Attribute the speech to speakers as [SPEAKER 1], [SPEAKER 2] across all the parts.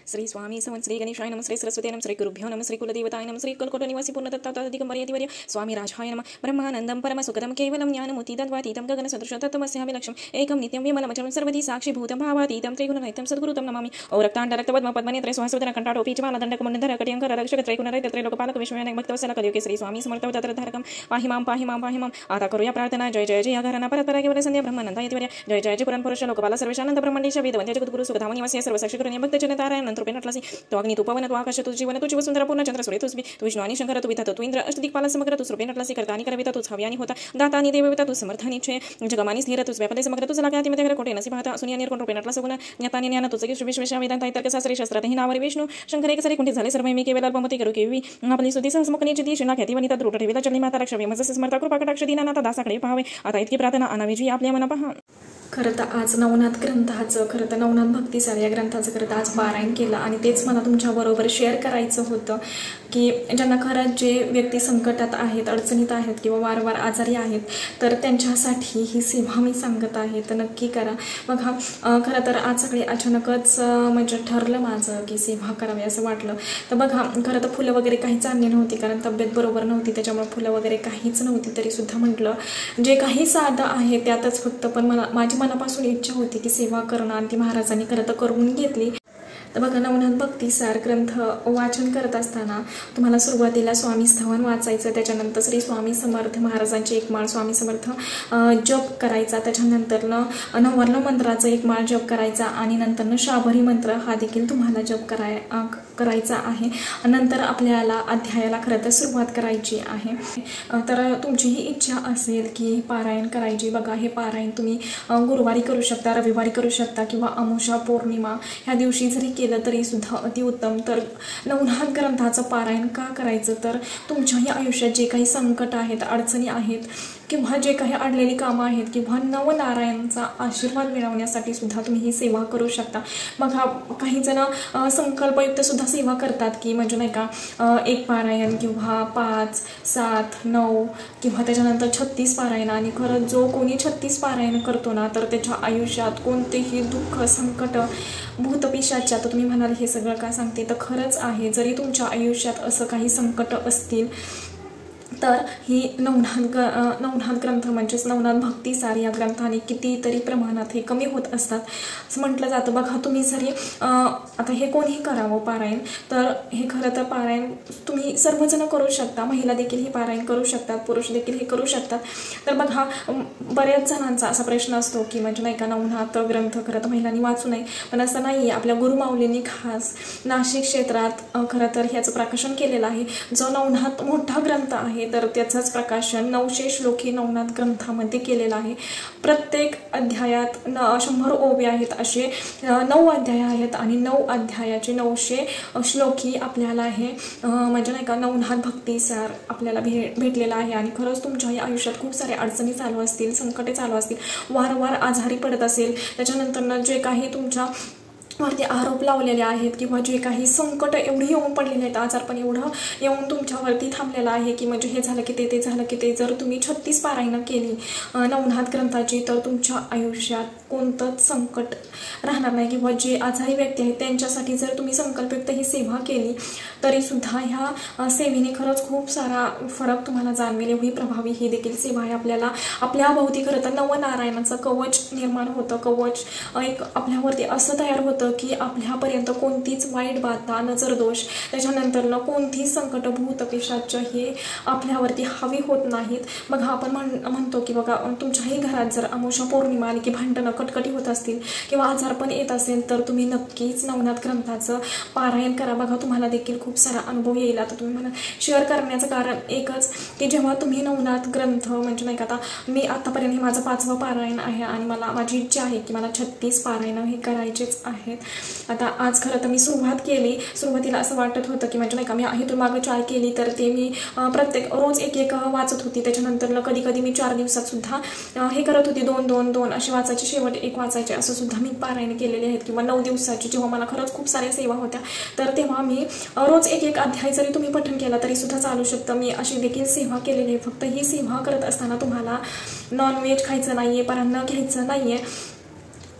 [SPEAKER 1] श्री स्वामी समर्थ श्री गणेशाय नमः श्री सरस्वती नमः श्री गुरुभ्यो नमः श्री कुलदेवताय नमः श्री कल्कोट निवासी पूर्णतत्त्वादिगंबर्यतिवर्य स्वामी राजाय नमः ब्रह्मानंदं परमसुखदं केवलं ज्ञानमुत्तितद्वातीतं गगनसदृशं तत्त्वमस्याभिलक्षम् एकं नित्यं विमलमचलं सर्वधी साक्षीभूतं भावातीतं त्रिगुणरहितं सद्गुरुतं नमामि ओ रक्ताण्डरक्तपद्मपद्मनेत्रे सुहासुदन कंठाटोपीचमालदण्डकमुण्डधर कटियंकर रक्षकत्रैकुणरैतत्रैलोकपालक विश्वनायक भक्तवत्सल श्री स्वामी समर्थ अवतारधारकं पाहि मां आता करूया प्रार्थना जय जय जय घराना परतपरा केवल संध्या ब्रह्मानंद यतिवर्य जय जय जय पुराणपुरुष लोकपाल सर्वेशानंद ब्रह्मांडेश वेदवंत्य जगद्गुरु सुखधाम निवासी सर्व साक्षी करुण्य भक्त जनतारायण रूपे नटलासी तो अग्नि तू पवन तू आकाश तू जीवन तू शिवसुंदर पूर्ण चंद्र सूर्य तुझ तू विष्णु आणि शंकर तू विधाता तू इंद्र अष्टदिक्पाल समग्र तू रूपे नटलासी करतानी करविता तूच हव्यानी होता दातानी देवविता तू समर्थानी छे जगमानी स्थिर तूच व्यापदे समग्र तू लागाती मध्ये कोटे नसी पाहता सुनिया निर्कोण रूपे नटला सगुण ज्ञातानी ज्ञान तुझ की विश्वेशा वेदांत इतर शास्त्री शास्त्रात ही नावारी विष्णु शंकर एक सारी कुंठी झाले सर्व मी केवळ अल्पमती करू केवी आपली सुधी संस्मुखनीची दी शिना ख्याती वनिता द्रुट ठेविला चली माता रक्षवे मज स्मरता कृपा कटाक्ष दीनानाथ दासाकडे पाहावे आता इतकी प्रार्थना अनाविजी आपल्या मना पहा। खरं तर आज नवनाथ ग्रंथाचं नवनाथ भक्तिसार या ग्रंथाचं आज पारायण केलं आणि तेच मला तुमच्याबरोबर शेअर करायचं होतं की ज्यांना खरंच जे व्यक्ती संकटात आहेत अडचणीत आहेत किंवा वारंवार आजारी आहेत तर त्यांच्यासाठी ही सेवा मी सांगत आहे तर नक्की करा। बघा खरं तर आज सकाळी अचानकच म्हणजे ठरलं माझं की सेवा करावी असं वाटलं तर बघा खरं तर फुलं वगैरे काहीच आणली नव्हती कारण तब्येत बरोबर नव्हती त्याच्यामुळे फुलं वगैरे काहीच नव्हती तरीसुद्धा म्हटलं जे काही साधं आहे त्यातच फक्त पण मला माझी मनापासून इच्छा होती की सेवा करणं आणि ती महाराजांनी खरं तर करून घेतली। तर बघा नवनाथ भक्तिसार ग्रंथ वाचन करत असताना तुम्हाला सुरुवातीला स्वामी स्थवन वाचायचं त्याच्यानंतर श्री स्वामी समर्थ महाराजांची एक माळ स्वामी समर्थ जप करायचा त्याच्यानंतरनं 99 मंत्राचा एक माळ जप करायचा आणि नंतरनं शाबरी मंत्र हा देखील तुम्हाला जप करायचा आहे। नंतर आपल्याला अध्यायाला खरं तर सुरुवात करायची आहे। तर तुमची ही इच्छा असेल की पारायण करायची बघा हे पारायण तुम्ही गुरुवारी करू शकता रविवारी करू शकता किंवा अमावस्या पौर्णिमा ह्या दिवशी जरी केलं तरी सुद्धा अतिउत्तम। तर नवनाथ ग्रंथाचं पारायण का करायचं तर तुमच्याही आयुष्यात जे काही संकट आहेत अडचणी आहेत किंवा जे काही अडलेली कामं आहेत किंवा नवनारायणचा आशीर्वाद मिळवण्यासाठी सुद्धा तुम्ही ही सेवा करू शकता। बघा काही जण संकल्पयुक्त सुद्धा सेवा करतात की म्हणजे नाही का एक पारायण किंवा 5, 7, 9 किंवा त्याच्यानंतर 36 पारायण आणि खरं जो कोणी 36 पारायण करतो ना तर त्याच्या आयुष्यात कोणतेही दुःख संकट भूतपिशाच आता तुम्ही म्हणाल हे सगळं का सांगते तर खरंच आहे। जरी तुमच्या आयुष्यात असं काही संकट असतील तर ही नवनाथ ग्रंथ म्हणजेच नवनाथ भक्तिसार या ग्रंथाने कितीतरी प्रमाणात हे कमी होत असतात असं म्हटलं जातं। बघा तुम्ही जरी आता हे कोणीही करावं पारायण तर हे खरं तर पारायण तुम्ही सर्वजण करू शकता महिला देखील हे पारायण करू शकतात पुरुष देखील हे करू शकतात। तर बघा बऱ्याच जणांचा असा प्रश्न असतो की म्हणजे नाही का नवनाथ ग्रंथ खरं तर महिलांनी वाचू नये पण असं नाही आहे। आपल्या गुरुमाऊलींनी खास नाशिक क्षेत्रात खरं तर ह्याचं प्रकाशन केलेलं आहे। जो नवनाथ मोठा ग्रंथ आहे तर त्याचंच प्रकाशन 900 श्लोकी नवनाथ ग्रंथामध्ये केलेलं आहे। प्रत्येक अध्यायात 100 ओव्या आहेत असे 9 अध्याय आहेत आणि 9 अध्यायाचे 900 श्लोकी आपल्याला हे म्हणजे नाही का नवनाथ भक्तिसार आपल्याला भेटलेला आहे। आणि खरंच तुमच्याही आयुष्यात खूप सारे अडचणी चालू असतील संकटे चालू असतील वारंवार आजारी पडत असेल त्याच्यानंतर जे काही तुमच्या वरती आरोप लावलेले आहेत किंवा जे काही संकट एवढी येऊन पडलेले आहेत आजारपण एवढं येऊन तुमच्यावरती थांबलेलं आहे की म्हणजे हे झालं की ते झालं की ते जर तुम्ही 36 पारायणं केली नवनाथ ग्रंथाची तर तुमच्या आयुष्यात कोणतंच संकट राहणार नाही किंवा जे आजारी व्यक्ती आहेत त्यांच्यासाठी जर तुम्ही संकल्पयुक्त ही सेवा केली तरीसुद्धा ह्या सेवेने खरंच खूप सारा फरक तुम्हाला जाणवेल एवढी प्रभावी ही देखील सेवा आहे। आपल्याला आपल्या भोवती खरं तर नवनारायणाचं कवच निर्माण होतं कवच एक आपल्यावरती असं तयार होतं की आपल्यापर्यंत कोणतीच वाईट बाधा नजर दोष त्याच्यानंतर कोणतीही संकट भूतपिशाच हे आपल्यावरती हवी होत नाहीत। बघा आपण म्हणतो की बघा तुमच्याही घरात जर अमावस्या पौर्णिमा आली की भांडणं कटकटी होत असतील किंवा आजारपण येत असेल तर तुम्ही नक्कीच नवनाथ ग्रंथाचं पारायण करा। बघा तुम्हाला देखील खूप सारा अनुभव येईल। आता तुम्ही मला शेअर करण्याचं कारण एकच की जेव्हा तुम्ही नवनाथ ग्रंथ म्हणजे नाही का आता मी आतापर्यंत हे माझं 5वं पारायण आहे आणि मला माझी इच्छा आहे की मला 36 पारायण हे करायचेच आहेत। आता आज खरं तर मी सुरुवात केली सुरुवातीला असं वाटत होतं की म्हणजे नाही का मी इथून मागे ट्राय केली तर ते मी प्रत्येक रोज एक वाचत होती त्याच्यानंतर कधी कधी मी 4 दिवसात सुद्धा हे करत होती 2 असे वाचायचे शेवट 1 वाचायचे असं सुद्धा मी पारायण केलेले आहेत किंवा 9 दिवसाची जेव्हा मला खरंच खूप साऱ्या सेवा होत्या तर तेव्हा मी रोज एक अध्याय जरी तुम्ही पठण केला तरी सुद्धा चालू शकतं। मी अशी देखील सेवा केलेली आहे। फक्त ही सेवा करत असताना तुम्हाला नॉनव्हेज खायचं नाहीये परान्न घ्यायचं नाहीये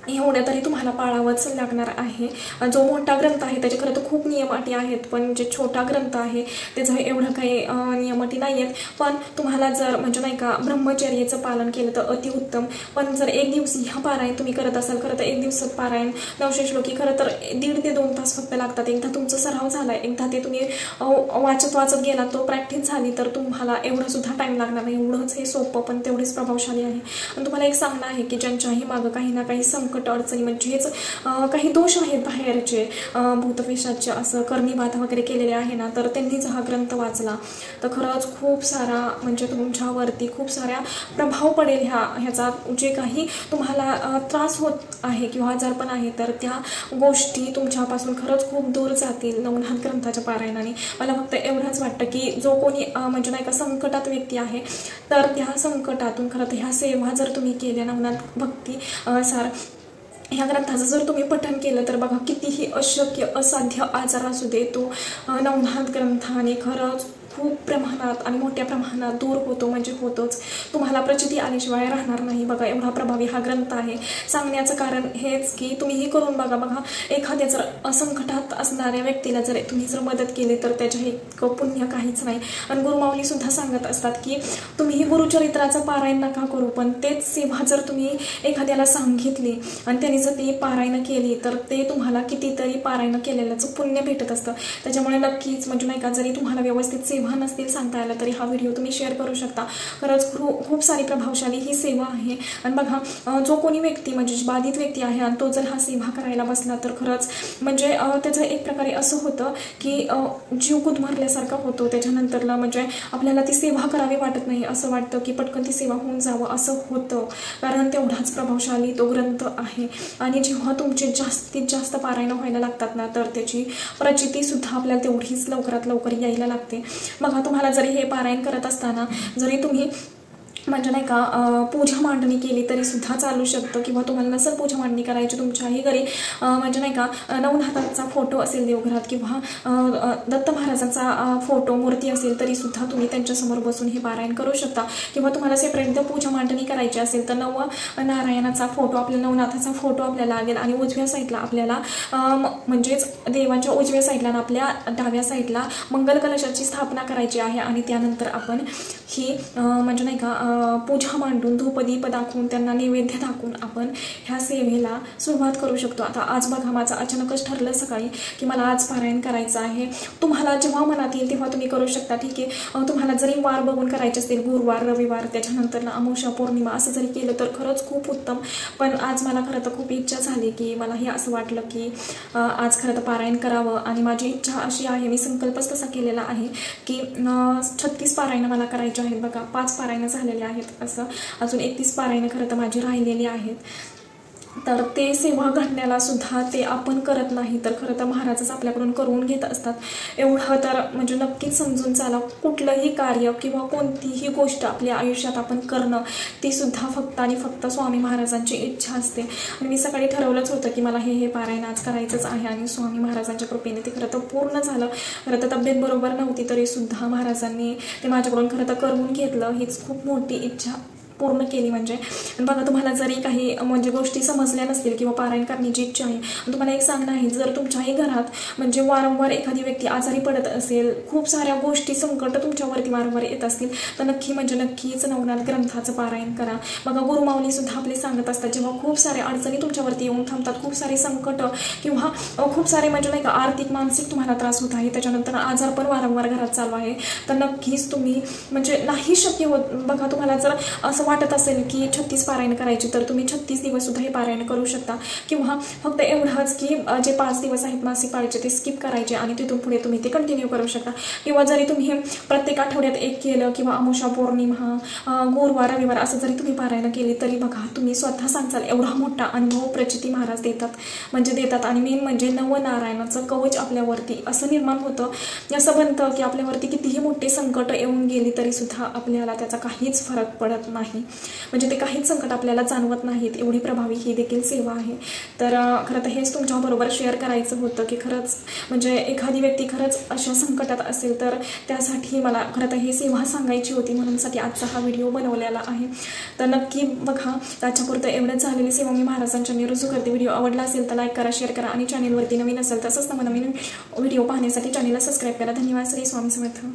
[SPEAKER 1] एवढ्या तरी तुम्हाला पाळावंच लागणार आहे. जो मोठा ग्रंथ आहे त्याचे खरं तर खूप नियम अटी आहेत, पण जे छोटा ग्रंथ आहे त्याचं एवढं काही नियम अटी नाही आहेत. पण तुम्हाला जर म्हणजे नाही का ब्रह्मचर्याचं पालन केलं तर अतिउत्तम. पण जर एक दिवशी ह्या पारायण तुम्ही करत असाल, खरं तर एक दिवसात पारायण 900 श्लोकी खरं तर 1.5 ते 2 तास फक्त लागतात. एकदा तुमचा सराव झाला, एकदा ते तुम्ही वाचत गेला, तो प्रॅक्टिस झाली, तर तुम्हाला एवढा सुद्धा टाईम लागणार नाही. एवढंच हे सोपं पण तेवढेच प्रभावशाली आहे. आणि तुम्हाला एक सांगणं आहे की ज्यांच्याही मागं काही ना काही संकट अडचणी म्हणजेच काही दोष आहेत बाहेरचे, भूतपिशाचे असं करणी-बाधा वगैरे केलेले आहे ना, तर त्यांनीच हा ग्रंथ वाचला तर खरंच खूप सारा म्हणजे तुमच्यावरती खूप साऱ्या प्रभाव पडेल. ह्याचा जे काही तुम्हाला त्रास होत आहे किंवा आजारपण आहे तर त्या गोष्टी तुमच्यापासून खरंच खूप दूर जातील नवनाथ ग्रंथाच्या पारायणाने. मला फक्त एवढंच वाटतं की जो कोणी म्हणजे नाही का संकटात व्यक्ती आहे तर त्या संकटातून खरं तर ह्या सेवा जर तुम्ही केल्या नवनाथ भक्ती सार ह्या ग्रंथाचं जर तुम्ही पठण केलं तर बघा कितीही अशक्य असाध्य आजार असू दे तो नवनाथ ग्रंथाने खरंच खूप प्रमाणात आणि मोठ्या प्रमाणात दूर होतो. म्हणजे होतोच, तुम्हाला प्रचिती आल्याशिवाय राहणार नाही. बघा एवढा प्रभावी हा ग्रंथ आहे. सांगण्याचं कारण हेच की तुम्हीही करून बघा. बघा एखाद्या जर असंकटात असणाऱ्या व्यक्तीला जर तुम्ही जर मदत केली तर त्याच्या इतकं पुण्य काहीच नाही. आणि गुरुमाऊली सुद्धा सांगत असतात की तुम्ही गुरुचरित्राचं पारायण नका करू, पण तेच सेवा जर तुम्ही एखाद्याला सांगितली आणि त्यांनी जर ती पारायण केली तर ते तुम्हाला कितीतरी पारायण केलेल्याचं पुण्य भेटत असतं. त्याच्यामुळे नक्कीच म्हणजे नाही का जरी तुम्हाला व्यवस्थित सेवा नसतील सांगता आला तरी हा व्हिडिओ तुम्ही शेअर करू शकता. खरंच खूप सारी प्रभावशाली ही सेवा आहे. आणि बघा जो कोणी व्यक्ती म्हणजे बाधित व्यक्ती आहे आणि तो जर हा सेवा करायला बसला तर खरंच म्हणजे त्याचं एक प्रकारे असं होतं की जीव गुदमरल्यासारखा होतो. त्याच्यानंतरला म्हणजे आपल्याला ती सेवा करावी वाटत नाही, असं वाटतं की पटकन ती सेवा होऊन जावं असं होतं, कारण तेवढाच प्रभावशाली तो ग्रंथ आहे. आणि जेव्हा तुमचे जास्तीत जास्त पारायण व्हायला लागतात ना तर त्याची प्रचिती सुद्धा आपल्याला तेवढीच लवकरात लवकर यायला लागते. बघा तुम्हाला जरी हे पारायण करत असताना जरी तुम्ही म्हणजे नाही का पूजा मांडणी केली तरी सुद्धा चालू शकतं, किंवा तुम्हाला नसेल पूजा मांडणी करायची तुमच्याही घरी म्हणजे नाही का नवनाथाचा फोटो असेल देवघरात किंवा दत्त महाराजांचा फोटो मूर्ती असेल तरी सुद्धा तुम्ही त्यांच्यासमोर बसून हे पारायण करू शकता. किंवा तुम्हाला सेपरेट पूजा मांडणी करायची असेल तर नारायणाचा फोटो आपल्या नवनाथाचा फोटो आपल्याला लागेल आणि उजव्या साईडला आपल्याला म्हणजेच देवांच्या उजव्या साईडला आणि आपल्या डाव्या साईडला मंगल कलशाची स्थापना करायची आहे. आणि त्यानंतर आपण ही म्हणजे नाही का पूजा मांडून धूपदीप दाखवून त्यांना नैवेद्य दाखवून आपण ह्या सेवेला सुरुवात करू शकतो. आता आज बघा माझं अचानकच ठरलं सकाळी की मला आज पारायण करायचं आहे. तुम्हाला जेव्हा मनात येईल तेव्हा तुम्ही करू शकता, ठीक आहे. तुम्हाला जरी वार बघून करायचे असतील, गुरुवार, रविवार, त्याच्यानंतर अमावस्या, पौर्णिमा असं जरी केलं तर खरंच खूप उत्तम. पण आज मला खरं तर खूप इच्छा झाली की मला हे असं वाटलं की आज खरं तर पारायण करावं. आणि माझी इच्छा अशी आहे, मी संकल्पच तसा केलेला आहे की 36 पारायण मला करायचे आहेत. बघा 5 पारायण झालेले आहेत, असं अजून 31 पारायण खरं तर माझी राहिलेली आहेत. तर ते सेवा घडण्याला सुद्धा ते आपण करत नाही तर खरं तर महाराजच आपल्याकडून करून घेत असतात. एवढं तर म्हणजे नक्कीच समजून चाला, कुठलंही कार्य किंवा कोणतीही गोष्ट आपल्या आयुष्यात आपण करणं ती सुद्धा फक्त आणि फक्त स्वामी महाराजांची इच्छा असते. आणि मी सकाळी ठरवलंच होतं की मला हे पारायण आज करायचंच आहे आणि स्वामी महाराजांच्या कृपेने ते खरं तर पूर्ण झालं. खरं तर तब्येत बरोबर नव्हती तरी सुद्धा महाराजांनी ते माझ्याकडून खरं तर करून घेतलं. हीच खूप मोठी इच्छा पूर्ण केली. म्हणजे बघा तुम्हाला जरी काही म्हणजे गोष्टी समजल्या नसतील किंवा पारायण करण्याची इच्छा आहे, तुम्हाला एक सांगणं आहे, जर तुमच्याही घरात म्हणजे वारंवार एखादी व्यक्ती आजारी पडत असेल, खूप साऱ्या गोष्टी संकट तुमच्यावरती वारंवार येत असतील तर नक्कीच नवनाथ ग्रंथाचं पारायण करा. बघा गुरुमाऊली सुद्धा आपले सांगत असतात, जेव्हा खूप साऱ्या अडचणी तुमच्यावरती येऊन थांबतात, खूप सारे संकट किंवा खूप सारे म्हणजे नाही का आर्थिक मानसिक तुम्हाला त्रास होत आहे, त्याच्यानंतर आजार पण वारंवार घरात चालू आहे, तर नक्कीच तुम्ही म्हणजे नाही शक्य होत. बघा तुम्हाला जर असं वाटत असेल की 36 पारायण करायची तर तुम्ही 36 दिवस सुद्धा हे पारायण करू शकता. किंवा फक्त एवढंच की जे 5 दिवस आहेत मासिक पाळीचे ते स्किप करायचे आणि तिथून पुढे तुम्ही ते कंटिन्यू करू शकता. किंवा जरी तुम्ही प्रत्येक आठवड्यात एक केलं किंवा अमावस्या, पौर्णिमा, गुरुवार, रविवार असं जरी तुम्ही पारायण केली तरी बघा तुम्ही स्वतः सांगाल एवढा मोठा अनुभव प्रचिती महाराज देतात. आणि मेन म्हणजे नवनारायणाचं कवच आपल्यावरती असं निर्माण होतं, असं बनतं की आपल्यावरती कितीही मोठे संकट येऊन गेली तरी सुद्धा आपल्याला त्याचा काहीच फरक पडत नाही. नाही, म्हणजे ते काहीच संकट आपल्याला जाणवत नाहीत, एवढी प्रभावी ही देखील सेवा आहे. तर खरं तर हेच तुमच्याबरोबर शेअर करायचं होतं की खरंच म्हणजे एखादी व्यक्ती खरंच अशा संकटात असेल तर त्यासाठी मला खरं तर ही सेवा सांगायची होती, म्हणूनसाठी आजचा हा व्हिडिओ बनवलेला आहे. तर नक्की बघा. त्याच्यापुरतं एवढंच झालेली सेवा मी महाराजांच्या रुजू करते. व्हिडिओ आवडला असेल तर लाईक करा, शेअर करा आणि चॅनेलवरती नवीन असेल तसंच नवीन व्हिडिओ पाहण्यासाठी चॅनेलला सबस्क्राईब करा. धन्यवाद. श्री स्वामी समर्थ.